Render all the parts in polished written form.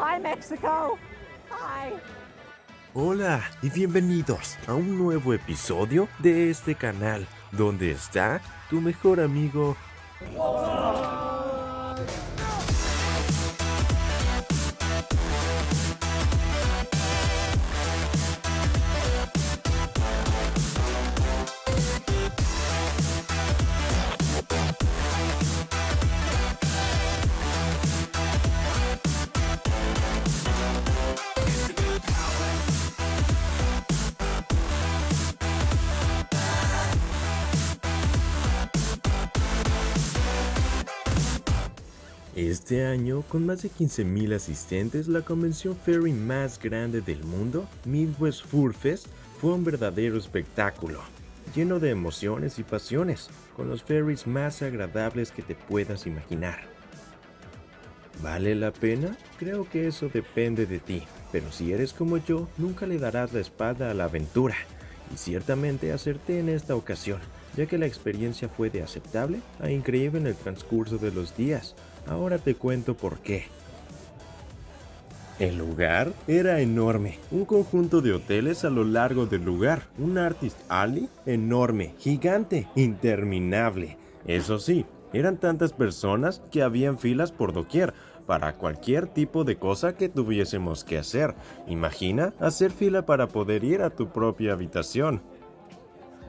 Hi, Mexico. Hi. Hola y bienvenidos a un nuevo episodio de este canal, donde está tu mejor amigo. Este año, con más de 15,000 asistentes, la convención ferry más grande del mundo, Midwest Fur Fest, fue un verdadero espectáculo, lleno de emociones y pasiones, con los ferries más agradables que te puedas imaginar. ¿Vale la pena? Creo que eso depende de ti, pero si eres como yo, nunca le darás la espalda a la aventura, y ciertamente acerté en esta ocasión, ya que la experiencia fue de aceptable a increíble en el transcurso de los días. Ahora te cuento por qué. El lugar era enorme, un conjunto de hoteles a lo largo del lugar, un Artist Alley enorme, gigante, interminable. Eso sí, eran tantas personas que habían filas por doquier, para cualquier tipo de cosa que tuviésemos que hacer. Imagina hacer fila para poder ir a tu propia habitación.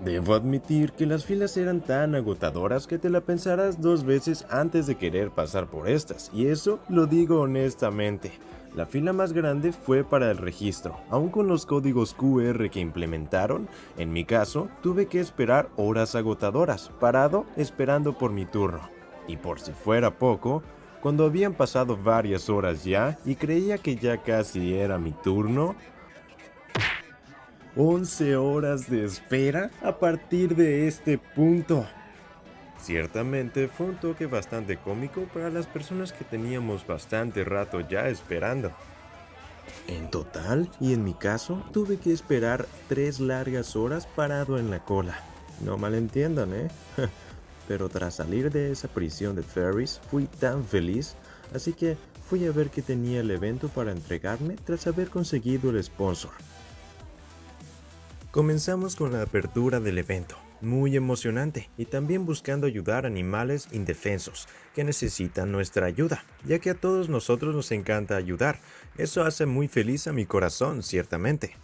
Debo admitir que las filas eran tan agotadoras que te la pensarás dos veces antes de querer pasar por estas, y eso lo digo honestamente. La fila más grande fue para el registro, aun con los códigos QR que implementaron. En mi caso, tuve que esperar horas agotadoras, parado esperando por mi turno. Y por si fuera poco, cuando habían pasado varias horas ya y creía que ya casi era mi turno, 11 horas de espera a partir de este punto. Ciertamente fue un toque bastante cómico para las personas que teníamos bastante rato ya esperando. En total, y en mi caso, tuve que esperar 3 largas horas parado en la cola. No malentiendan, ¿eh? Pero tras salir de esa prisión de ferries, fui tan feliz, así que fui a ver qué tenía el evento para entregarme tras haber conseguido el sponsor. Comenzamos con la apertura del evento, muy emocionante y también buscando ayudar a animales indefensos que necesitan nuestra ayuda, ya que a todos nosotros nos encanta ayudar. Eso hace muy feliz a mi corazón, ciertamente.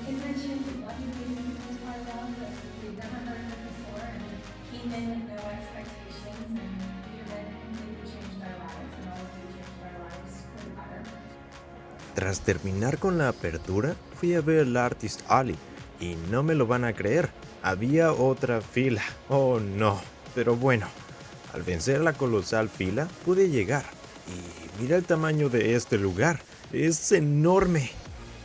It mentioned what you basically was part of, but we've never heard of it before, and it came in with no expectations, and the event completely changed our lives, and all of you changed our lives for the better. Tras terminar con la apertura, fui a ver el Artist Alley y no me lo van a creer, había otra fila. Oh no, pero bueno, al vencer la colosal fila pude llegar y mira el tamaño de este lugar, es enorme.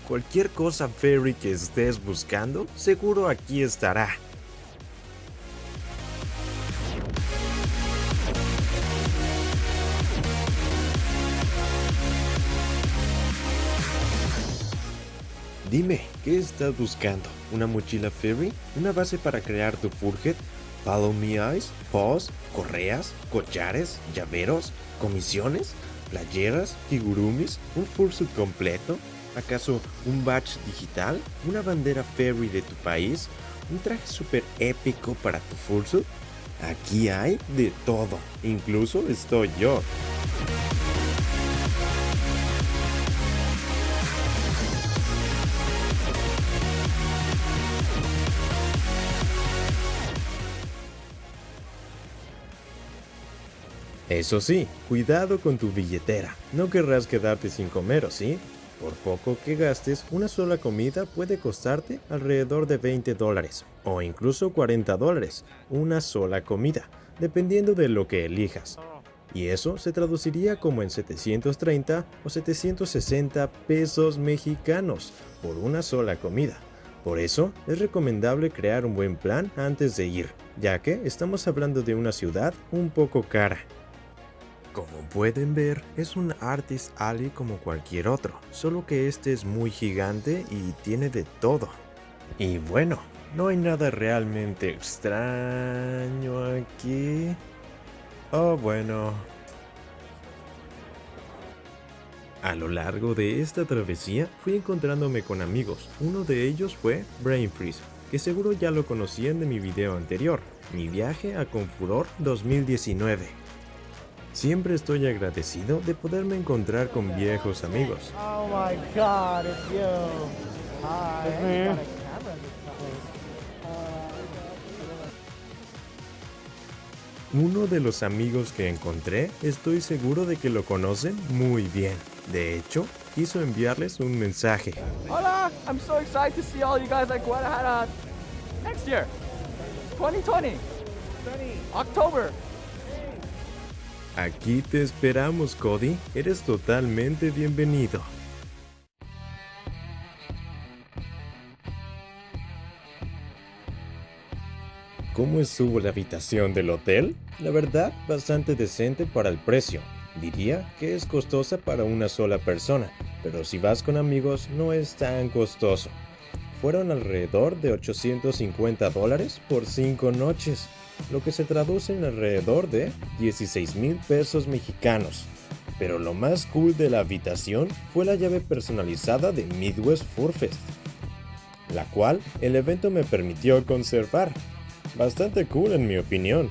Cualquier cosa ferry que estés buscando, seguro aquí estará. Dime, ¿qué estás buscando? ¿Una mochila ferry? ¿Una base para crear tu furget? ¿Follow me eyes? ¿Paws? ¿Correas? ¿Collares? ¿Llaveros? ¿Comisiones? ¿Playeras? ¿Kigurumis? ¿Un fursuit completo? ¿Acaso un badge digital? ¿Una bandera ferry de tu país? ¿Un traje super épico para tu fursuit? Aquí hay de todo, incluso estoy yo. Eso sí, cuidado con tu billetera, no querrás quedarte sin comer, ¿o sí? Por poco que gastes, una sola comida puede costarte alrededor de $20, o incluso $40, una sola comida, dependiendo de lo que elijas. Y eso se traduciría como en 730 o 760 pesos mexicanos por una sola comida. Por eso, es recomendable crear un buen plan antes de ir, ya que estamos hablando de una ciudad un poco cara. Como pueden ver, es un Artist Alley como cualquier otro, solo que este es muy gigante y tiene de todo. Y bueno, no hay nada realmente extraño aquí. Oh, bueno. A lo largo de esta travesía fui encontrándome con amigos. Uno de ellos fue Brain Freeze, que seguro ya lo conocían de mi video anterior, mi viaje a Confuror 2019. Siempre estoy agradecido de poderme encontrar con viejos amigos. Oh my God, it's you. Hi. It's me. I got a camera in this place. Uno de los amigos que encontré, estoy seguro de que lo conocen muy bien. De hecho, quiso enviarles un mensaje. Hola, I'm so excited to see all you guys at Guadalajara next year, 2020, October. Aquí te esperamos, Cody. Eres totalmente bienvenido. ¿Cómo estuvo la habitación del hotel? La verdad, bastante decente para el precio. Diría que es costosa para una sola persona, pero si vas con amigos no es tan costoso. Fueron alrededor de $850 por 5 noches, lo que se traduce en alrededor de 16,000 pesos mexicanos. Pero lo más cool de la habitación fue la llave personalizada de Midwest Furfest, la cual el evento me permitió conservar. Bastante cool en mi opinión.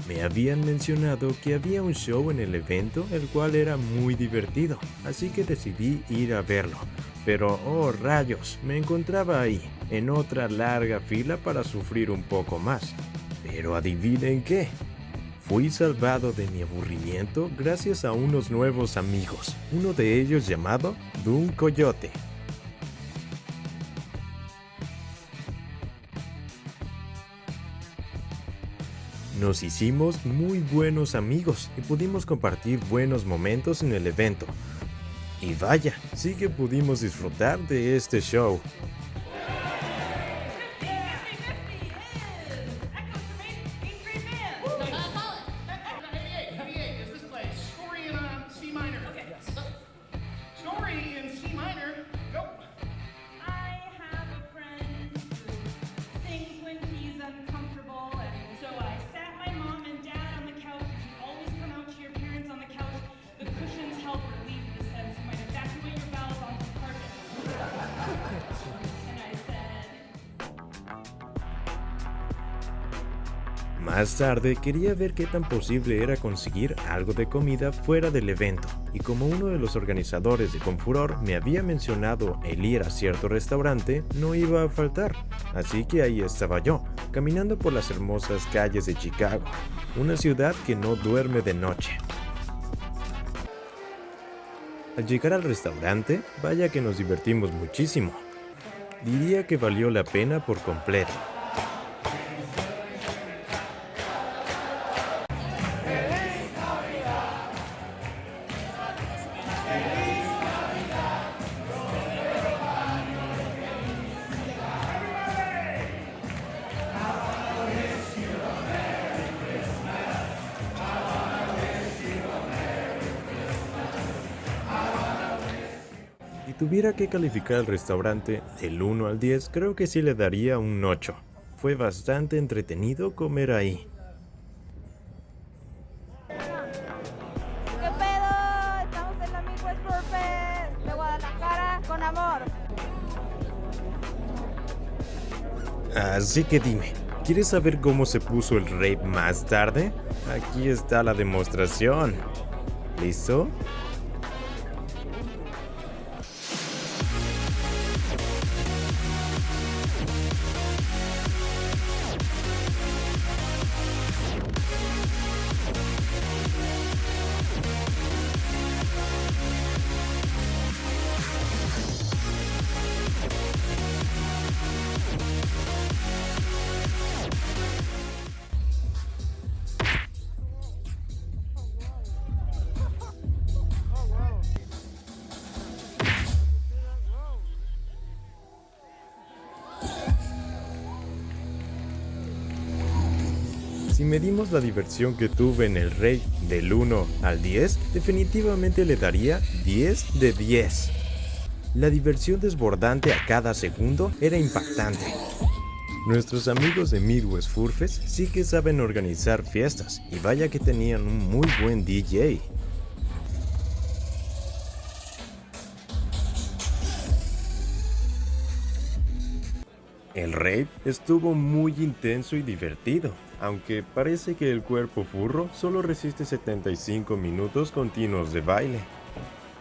Me habían mencionado que había un show en el evento el cual era muy divertido, así que decidí ir a verlo. Pero oh rayos, me encontraba ahí, en otra larga fila para sufrir un poco más. Pero adivinen qué, fui salvado de mi aburrimiento gracias a unos nuevos amigos, uno de ellos llamado Dun Coyote. Nos hicimos muy buenos amigos y pudimos compartir buenos momentos en el evento. Y vaya, sí que pudimos disfrutar de este show. Más tarde quería ver qué tan posible era conseguir algo de comida fuera del evento, y como uno de los organizadores de Confuror me había mencionado el ir a cierto restaurante, no iba a faltar. Así que ahí estaba yo, caminando por las hermosas calles de Chicago, una ciudad que no duerme de noche. Al llegar al restaurante, vaya que nos divertimos muchísimo. Diría que valió la pena por completo. Si tuviera que calificar el restaurante del 1 al 10, creo que sí le daría un 8. Fue bastante entretenido comer ahí. ¿Qué pedo? Estamos en la Midwest Furfest de Guadalajara con amor. Así que dime, ¿quieres saber cómo se puso el rape más tarde? Aquí está la demostración. ¿Listo? Si medimos la diversión que tuve en el rave del 1 al 10, definitivamente le daría 10 de 10. La diversión desbordante a cada segundo era impactante. Nuestros amigos de Midwest Furfest sí que saben organizar fiestas, y vaya que tenían un muy buen DJ. El rave estuvo muy intenso y divertido, aunque parece que el cuerpo furro solo resiste 75 minutos continuos de baile.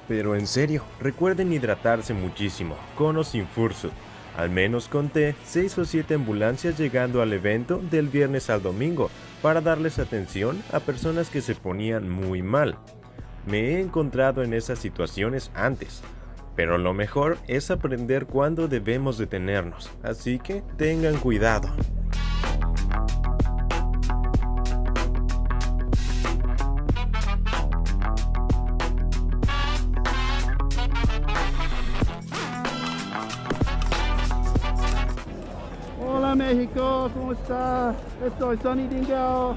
Pero en serio, recuerden hidratarse muchísimo, con o sin fursuit. Al menos conté 6 o 7 ambulancias llegando al evento del viernes al domingo para darles atención a personas que se ponían muy mal. Me he encontrado en esas situaciones antes, pero lo mejor es aprender cuándo debemos detenernos, así que tengan cuidado. Hola México, ¿cómo está? Estoy Sonny Dingo.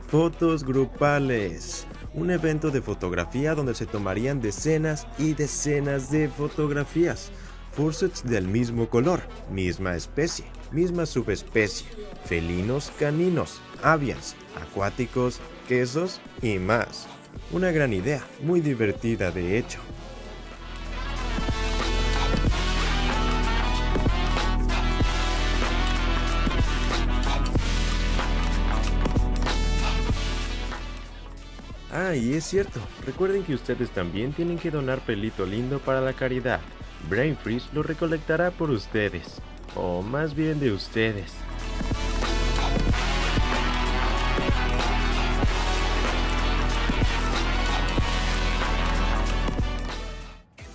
Fotos grupales. Un evento de fotografía donde se tomarían decenas y decenas de fotografías. Fursuits del mismo color, misma especie, misma subespecie, felinos, caninos, avians, acuáticos, quesos y más. Una gran idea, muy divertida de hecho. Ah, y es cierto, recuerden que ustedes también tienen que donar pelito lindo para la caridad. Brain Freeze lo recolectará por ustedes, o más bien de ustedes.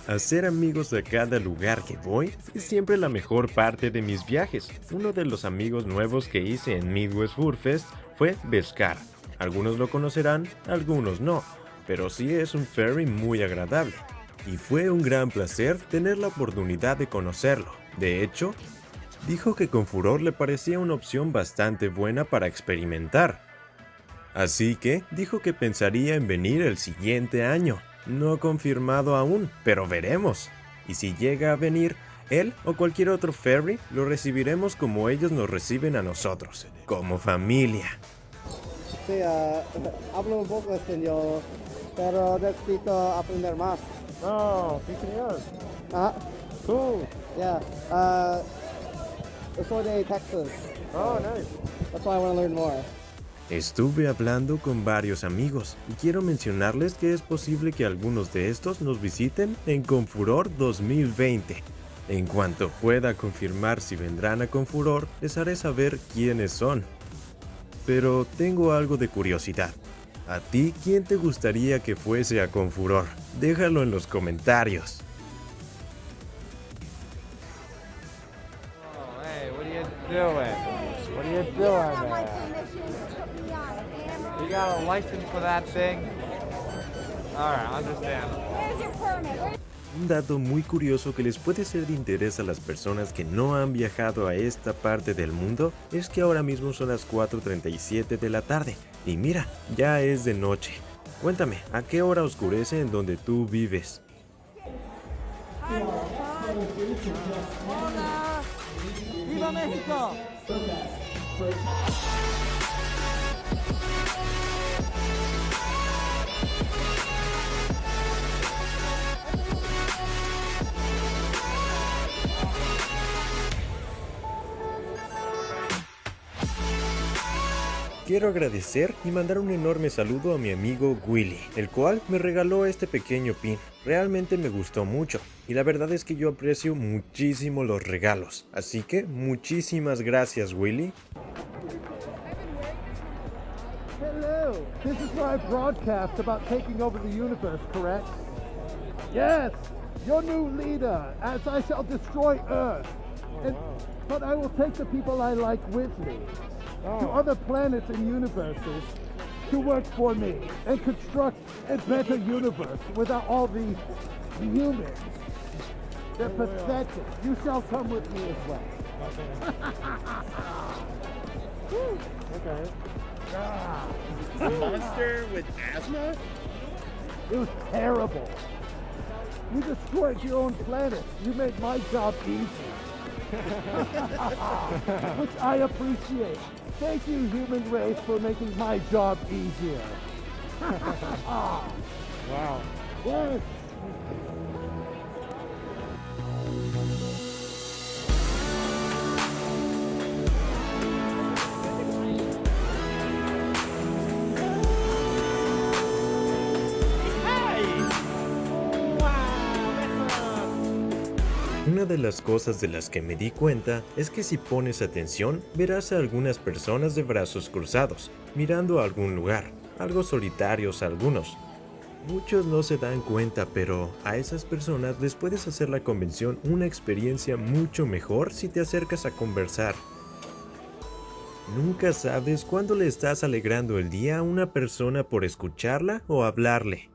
Hacer amigos a cada lugar que voy es siempre la mejor parte de mis viajes. Uno de los amigos nuevos que hice en Midwest Food Fest fue Beskar. Algunos lo conocerán, algunos no, pero sí es un ferry muy agradable. Y fue un gran placer tener la oportunidad de conocerlo. De hecho, dijo que con furor le parecía una opción bastante buena para experimentar. Así que dijo que pensaría en venir el siguiente año. No confirmado aún, pero veremos. Y si llega a venir, él o cualquier otro ferry lo recibiremos como ellos nos reciben a nosotros, como familia. Sí, hablo un poco español, pero necesito aprender más. Oh, sí señor. Ah, Cool. yeah. Soy de Texas. Oh, nice. That's why I want to learn more. Estuve hablando con varios amigos y quiero mencionarles que es posible que algunos de estos nos visiten en Confuror 2020. En cuanto pueda confirmar si vendrán a Confuror, les haré saber quiénes son. Pero tengo algo de curiosidad. ¿A ti quién te gustaría que fuese a Confuror? Déjalo en los comentarios. Oh, hey, what are you doing? What are you doing, man? You got a license for that thing? Alright, understandable. Where's your permit? Un dato muy curioso que les puede ser de interés a las personas que no han viajado a esta parte del mundo es que ahora mismo son las 4:37 de la tarde y mira, ya es de noche. Cuéntame, ¿a qué hora oscurece en donde tú vives? Hola. ¡Viva México! Quiero agradecer y mandar un enorme saludo a mi amigo Willy, el cual me regaló este pequeño pin. Realmente me gustó mucho y la verdad es que yo aprecio muchísimo los regalos, así que muchísimas gracias Willy. Hello. This is where I broadcast about taking over the universe, correct? Yes. Your new leader, as I shall destroy Earth. But I will take the people I like with me to other planets and universes to work for me and construct a better universe without all these humans. They're pathetic. You shall come with me as well. Okay. A monster with asthma? It was terrible. You destroyed your own planet. You made my job easy. Which I appreciate. Thank you, human race, for making my job easier. Wow. Yes. Una de las cosas de las que me di cuenta es que si pones atención, verás a algunas personas de brazos cruzados, mirando a algún lugar, algo solitarios algunos. Muchos no se dan cuenta, pero a esas personas les puedes hacer la convención una experiencia mucho mejor si te acercas a conversar. Nunca sabes cuándo le estás alegrando el día a una persona por escucharla o hablarle.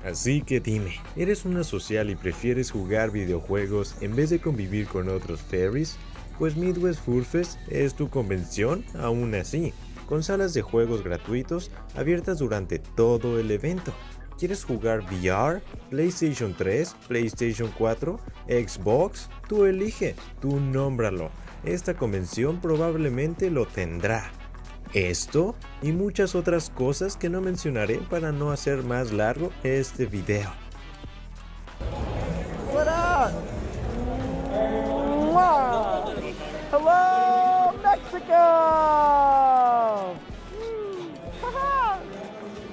Así que dime, ¿eres una social y prefieres jugar videojuegos en vez de convivir con otros furries? Pues Midwest Furfest es tu convención aún así, con salas de juegos gratuitos abiertas durante todo el evento. ¿Quieres jugar VR, PlayStation 3, PlayStation 4, Xbox? Tú elige, tú nómbralo. Esta convención probablemente lo tendrá. Esto y muchas otras cosas que no mencionaré para no hacer más largo este video. What up? Mwah! Hello, Mexico!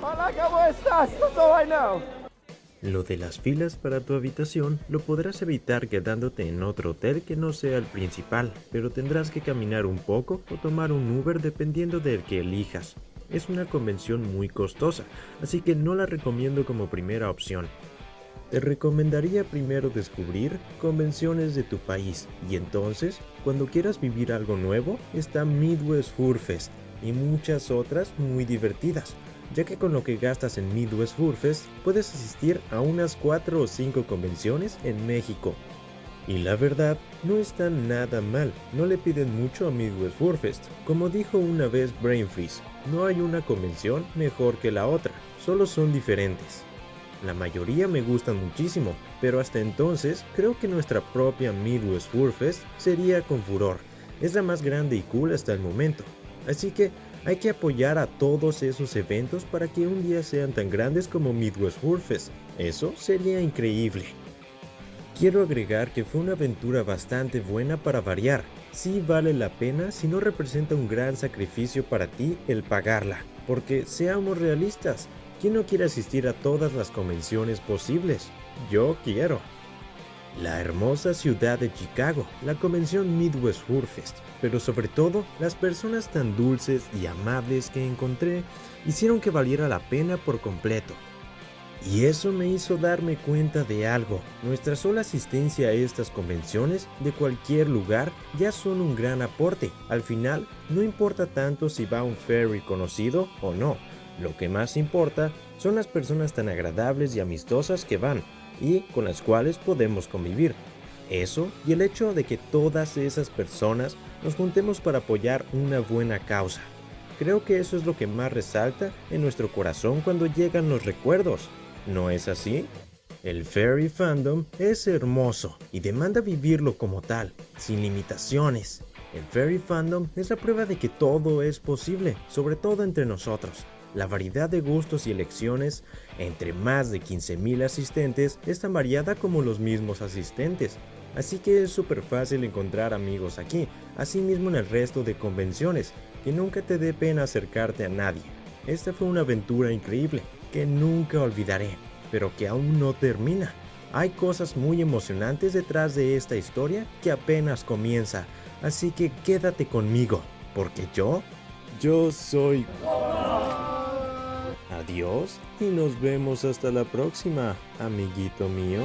Hola, ¿cómo estás? That's all I know. Lo de las filas para tu habitación lo podrás evitar quedándote en otro hotel que no sea el principal, pero tendrás que caminar un poco o tomar un Uber dependiendo del que elijas. Es una convención muy costosa, así que no la recomiendo como primera opción. Te recomendaría primero descubrir convenciones de tu país y entonces, cuando quieras vivir algo nuevo, está Midwest Furfest y muchas otras muy divertidas, ya que con lo que gastas en Midwest Furfest puedes asistir a unas 4 o 5 convenciones en México. Y la verdad, no está nada mal, no le piden mucho a Midwest Furfest. Como dijo una vez Brain Freeze, no hay una convención mejor que la otra, solo son diferentes. La mayoría me gustan muchísimo, pero hasta entonces creo que nuestra propia Midwest Furfest sería con furor. Es la más grande y cool hasta el momento, así que hay que apoyar a todos esos eventos para que un día sean tan grandes como Midwest Furfest. Eso sería increíble. Quiero agregar que fue una aventura bastante buena para variar. Sí vale la pena si no representa un gran sacrificio para ti el pagarla. Porque seamos realistas, ¿quién no quiere asistir a todas las convenciones posibles? Yo quiero. La hermosa ciudad de Chicago, la convención Midwest Furfest, pero sobre todo las personas tan dulces y amables que encontré hicieron que valiera la pena por completo. Y eso me hizo darme cuenta de algo, nuestra sola asistencia a estas convenciones de cualquier lugar ya son un gran aporte. Al final, no importa tanto si va un furry conocido o no, lo que más importa son las personas tan agradables y amistosas que van y con las cuales podemos convivir. Eso y el hecho de que todas esas personas nos juntemos para apoyar una buena causa. Creo que eso es lo que más resalta en nuestro corazón cuando llegan los recuerdos. ¿No es así? El furry fandom es hermoso y demanda vivirlo como tal, sin limitaciones. El furry fandom es la prueba de que todo es posible, sobre todo entre nosotros. La variedad de gustos y elecciones entre más de 15,000 asistentes es tan variada como los mismos asistentes, así que es súper fácil encontrar amigos aquí, así mismo en el resto de convenciones, que nunca te dé pena acercarte a nadie. Esta fue una aventura increíble, que nunca olvidaré, pero que aún no termina. Hay cosas muy emocionantes detrás de esta historia que apenas comienza, así que quédate conmigo, porque yo soy... Adiós y nos vemos hasta la próxima, amiguito mío.